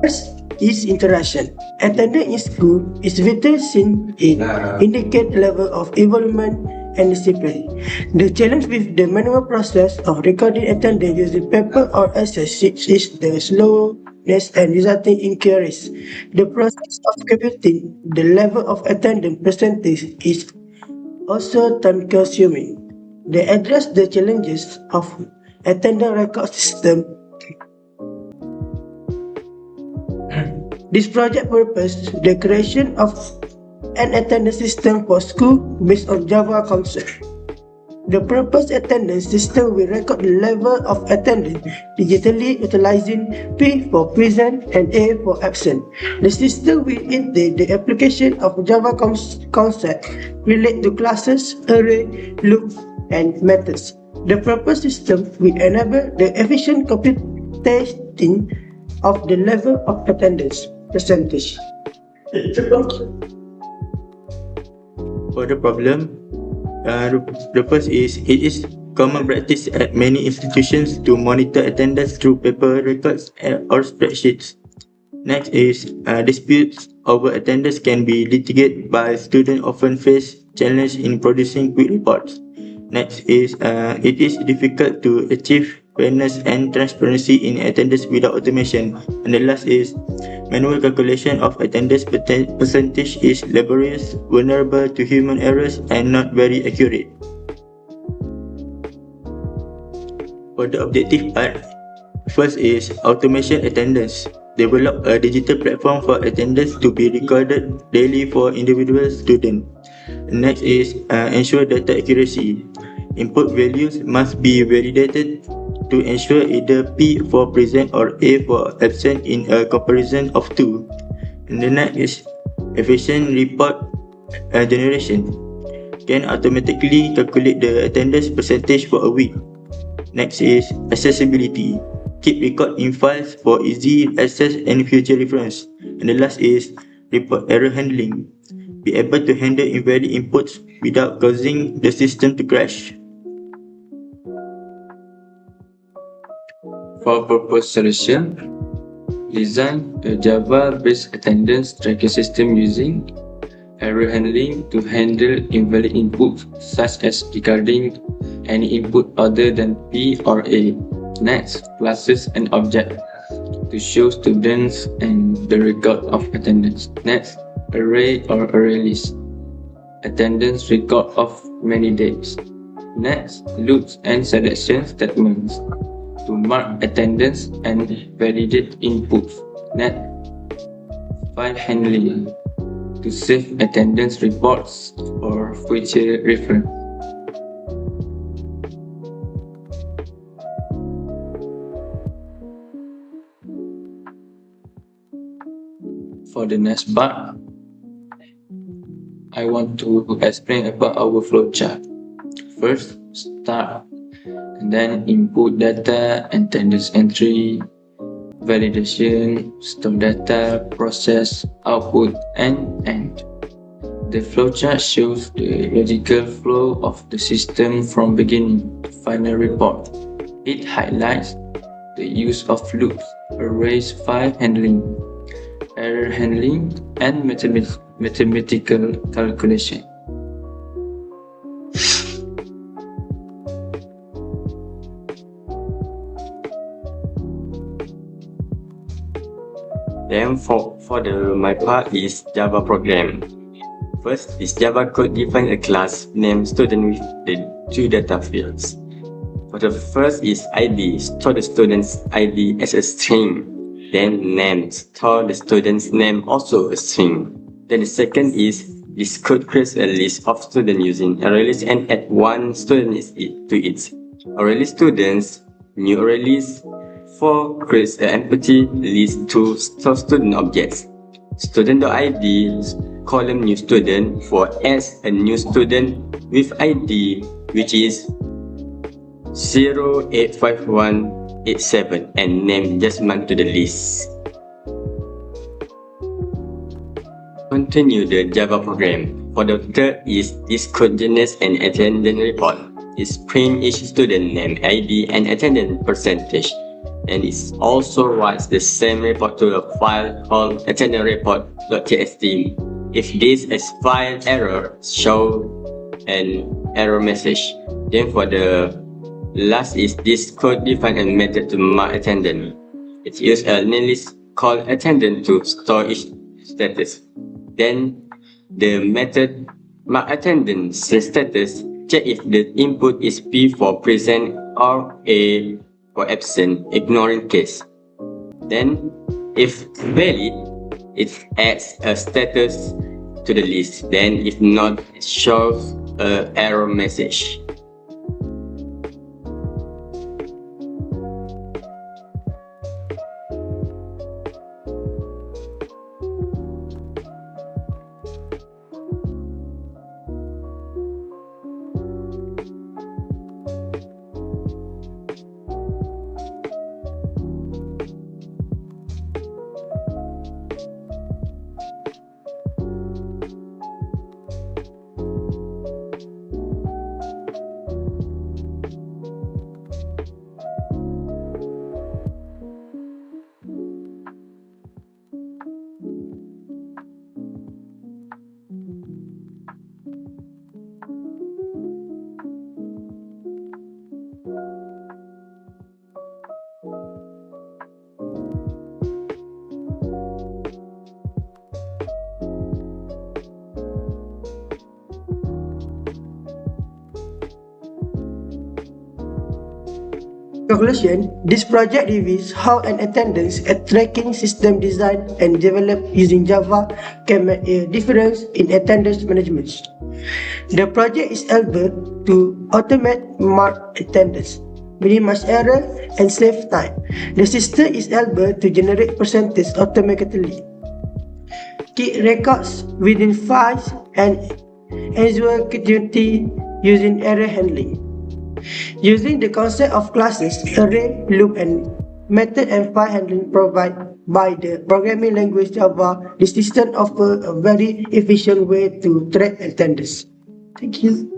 First is interaction. Attendance in school is vital since it indicates level of involvement and discipline. The challenge with the manual process of recording attendance using paper or Excel sheets is the slowness and resulting inquiries. The process of computing the level of attendance percentage is also time consuming. They address the challenges of attendance record system. This project purpose the creation of an attendance system for school based on Java concept. The purpose attendance system will record the level of attendance digitally utilizing P for present and A for absent. The system will integrate the application of Java concept relate to classes, array, loop, and methods. The purpose system will enable the efficient computing of the level of attendance percentage. For the problem, the first is it is common practice at many institutions to monitor attendance through paper records or spreadsheets. Next is disputes over attendance can be litigated by students often face challenge in producing quick reports. Next is it is difficult to achieve fairness and transparency in attendance without automation. And the last is manual calculation of attendance percentage is laborious, vulnerable to human errors, and not very accurate. For the objective part, first is automation attendance. Develop a digital platform for attendance to be recorded daily for individual students. Next is ensure data accuracy. Input values must be validated to ensure either P for present or A for absent in a comparison of two. And the next is efficient report generation. Can automatically calculate the attendance percentage for a week. Next is accessibility. Keep record in files for easy access and future reference. And the last is report error handling. Be able to handle invalid inputs without causing the system to crash. For proposed solution, design a Java-based attendance tracking system using error handling to handle invalid inputs such as discarding any input other than P or A. Next, classes and objects to show students and the record of attendance. Next, array or array list, attendance record of many dates. Next, loops and selection statements to mark attendance and validate inputs. Next, file handling to save attendance reports for future reference. For the next part, I want to explain about our flowchart. First, start, and then input data, attendance entry, validation, store data, process, output, and end. The flowchart shows the logical flow of the system from beginning to final report. It highlights the use of loops, arrays, file handling, error handling, and mathematical calculation. Then my part is Java program. First is Java code define a class named student with the two data fields. For the first is ID, store the student's ID as a string. Then name, store the student's name also a string. Then the second is this code creates a list of students using array list and add one student to it. Array list students, new array list. 4 creates an empty list to store student objects. Student.id column new student for as a new student with ID which is 085187 and name Jasmine to the list. Continue the Java program. For the third is discontinuous and attendance report. Is print each student name, ID, and attendance percentage. and it also writes the same report to a file called attendance_report.txt. If this is file error, show an error message. Then for the last is this code define a method to mark attendance. It uses a name-list called attendance to store its status. Then the method mark attendance status check if the input is P for present or A for absent, ignoring case. Then if valid, it adds a status to the list. Then if not, it shows an error message. Conclusion, this project reveals how an attendance and tracking system designed and developed using Java can make a difference in attendance management. The project is able to automate mark attendance, minimize error, and save time. The system is able to generate percentage automatically, keep records within files, and ensure continuity using error handling. Using the concept of classes, array, loop, and method and file handling provided by the programming language Java, the system offers a very efficient way to track attendance. Thank you.